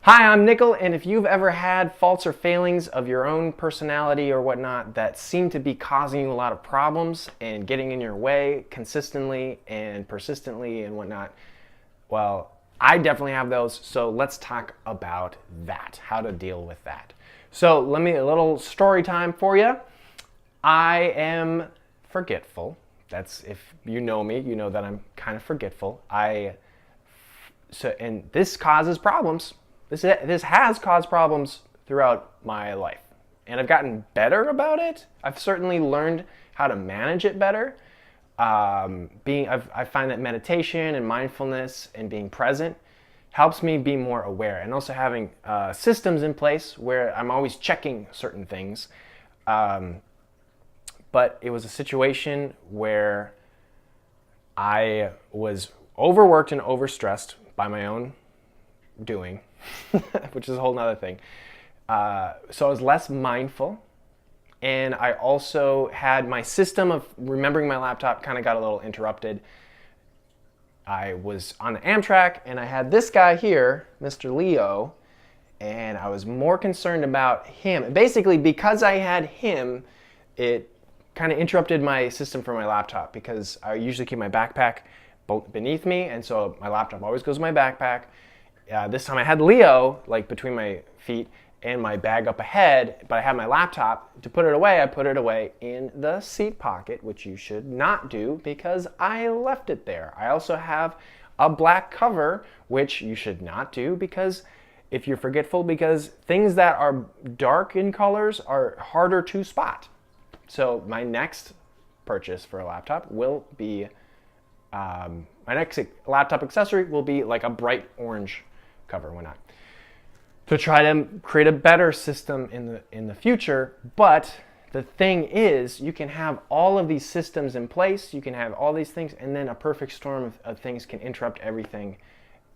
Hi, I'm Nickel, and if you've ever had faults or failings of your own personality or whatnot that seem to be causing you a lot of problems and getting in your way consistently and persistently and whatnot, well, I definitely have those, so let's talk about that, how to deal with that. So let me, a little story time for you. I am forgetful. That's, if you know me, you know that I'm kind of forgetful. And this causes problems. This has caused problems throughout my life, and I've gotten better about it. I've certainly learned how to manage it better. I find that meditation and mindfulness and being present helps me be more aware, and also having systems in place where I'm always checking certain things. But it was a situation where I was overworked and overstressed by my own doing, which is a whole nother thing. So I was less mindful, and I also had my system of remembering my laptop kind of got a little interrupted. I was on the Amtrak, and I had this guy here, Mr. Leo, and I was more concerned about him. Basically, because I had him, it kind of interrupted my system for my laptop, because I usually keep my backpack beneath me, and so my laptop always goes in my backpack. This time I had Leo like between my feet and my bag up ahead, but I had my laptop. To put it away, I put it away in the seat pocket, which you should not do because I left it there. I also have a black cover, which you should not do because if you're forgetful, because things that are dark in colors are harder to spot. So my next purchase for a laptop will be, my next laptop accessory will be like a bright orange cover, why not? To try to create a better system in the future. But the thing is, you can have all of these systems in place, you can have all these things, and then a perfect storm of things can interrupt everything,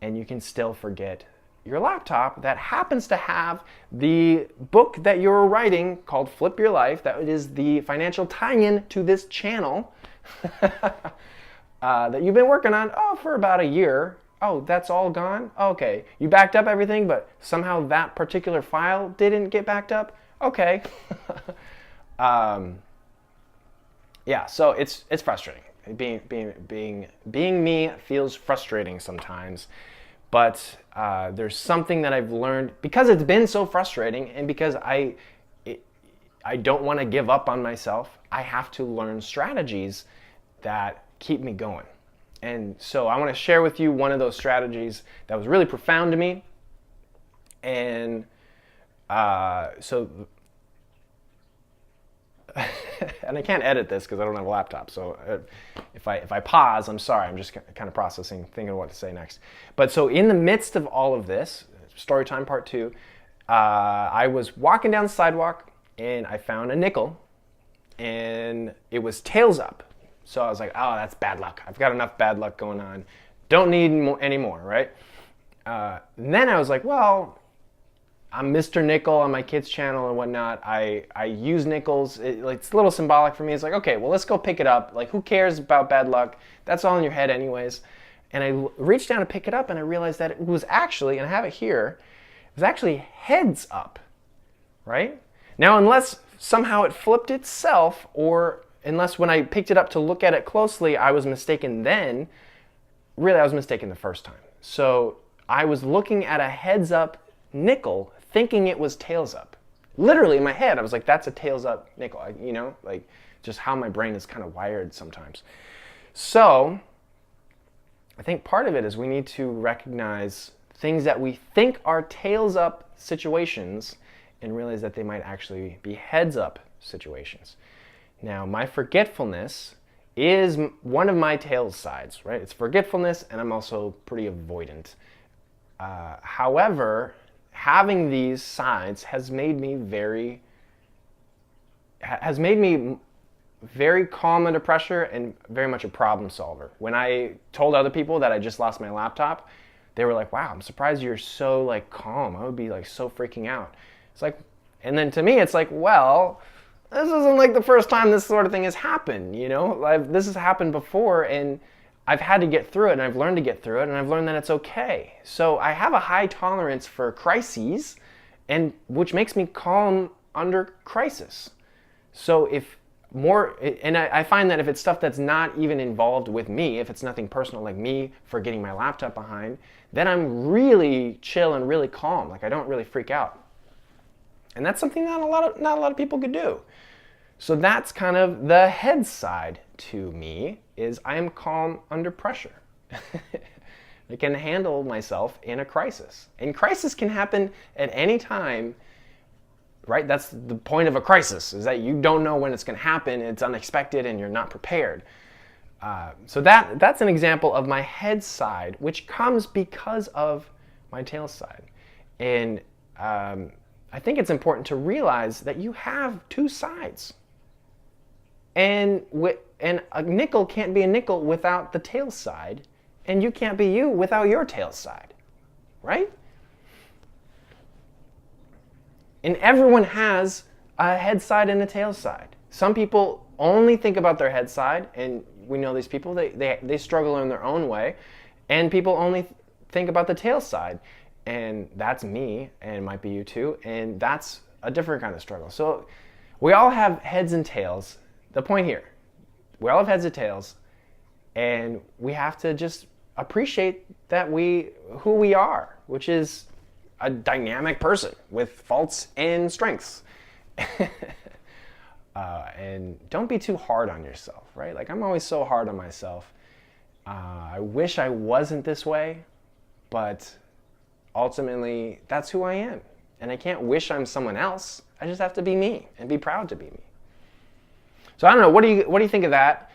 and you can still forget your laptop that happens to have the book that you're writing called Flip Your Life. That is the financial tie-in to this channel that you've been working on for about a year. Oh, that's all gone? Okay. You backed up everything, but somehow that particular file didn't get backed up? Okay. Yeah, so it's frustrating. Being me feels frustrating sometimes. But there's something that I've learned, because it's been so frustrating, and because I don't want to give up on myself. I have to learn strategies that keep me going. And so I want to share with you one of those strategies that was really profound to me. And and I can't edit this because I don't have a laptop. So if I pause, I'm sorry. I'm just kind of processing, thinking what to say next. But so in the midst of all of this, story time part 2, I was walking down the sidewalk and I found a nickel, and it was tails up. So I was like, oh, that's bad luck. I've got enough bad luck going on. Don't need any more, right? And then I was like, well, I'm Mr. Nickel on my kids' channel and whatnot. I use nickels. It's a little symbolic for me. It's like, okay, well, let's go pick it up. Like, who cares about bad luck? That's all in your head anyways. And I reached down to pick it up, and I realized that it was actually, and I have it here, it was actually heads up, right? Now, unless somehow it flipped itself, or unless when I picked it up to look at it closely, I was mistaken then, really I was mistaken the first time. So I was looking at a heads up nickel thinking it was tails up. Literally in my head, I was like, that's a tails up nickel. Like just how my brain is kind of wired sometimes. So I think part of it is we need to recognize things that we think are tails up situations and realize that they might actually be heads up situations. Now, my forgetfulness is one of my tails sides, right? It's forgetfulness, and I'm also pretty avoidant. However, having these sides has made me very calm under pressure and very much a problem solver. When I told other people that I just lost my laptop, they were like, wow, I'm surprised you're so like calm. I would be like so freaking out. It's like, and then to me, it's like, well, this isn't like the first time this sort of thing has happened, you know? This has happened before, and I've had to get through it, and I've learned to get through it, and I've learned that it's okay. So I have a high tolerance for crises, and which makes me calm under crisis. So if more, and I find that if it's stuff that's not even involved with me, if it's nothing personal like me forgetting my laptop behind, then I'm really chill and really calm. Like I don't really freak out. And that's something not a lot of people could do. So that's kind of the head side to me, is I am calm under pressure. I can handle myself in a crisis. And crisis can happen at any time, right? That's the point of a crisis, is that you don't know when it's going to happen, it's unexpected, and you're not prepared. So that's an example of my head side, which comes because of my tail side. And I think it's important to realize that you have two sides. And a nickel can't be a nickel without the tail side, and you can't be you without your tail side, right? And everyone has a head side and a tail side. Some people only think about their head side, and we know these people, they struggle in their own way, and people only think about the tail side, and that's me, and it might be you too, and that's a different kind of struggle. So we all have heads and tails. The point here, we all have heads and tails, and we have to just appreciate that who we are, which is a dynamic person with faults and strengths. And don't be too hard on yourself, right? Like I'm always so hard on myself. I wish I wasn't this way, but ultimately that's who I am. And I can't wish I'm someone else. I just have to be me and be proud to be me. So I don't know, what do you think of that?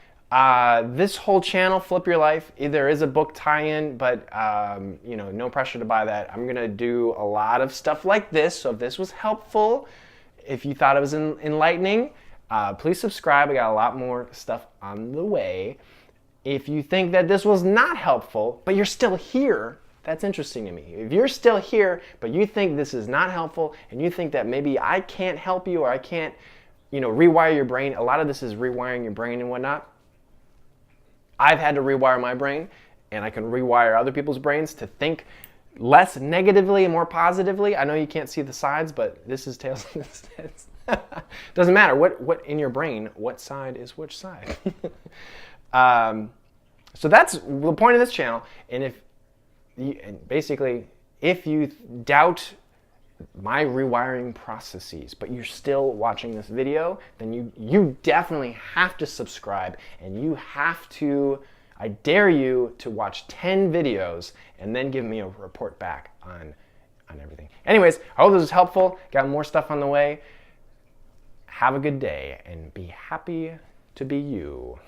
This whole channel, Flip Your Life, there is a book tie-in, but no pressure to buy that. I'm gonna do a lot of stuff like this, so if this was helpful, if you thought it was enlightening, please subscribe. I got a lot more stuff on the way. If you think that this was not helpful, but you're still here, that's interesting to me. If you're still here, but you think this is not helpful, and you think that maybe I can't help you, or I can't rewire your brain. A lot of this is rewiring your brain and whatnot. I've had to rewire my brain, and I can rewire other people's brains to think less negatively and more positively. I know you can't see the sides, but this is tails and this is heads. Doesn't matter what in your brain, what side is which side. So that's the point of this channel. And if you doubt my rewiring processes, but you're still watching this video, then you definitely have to subscribe, and you have to, I dare you to watch 10 videos and then give me a report back on everything. Anyways, I hope this was helpful. Got more stuff on the way. Have a good day and be happy to be you.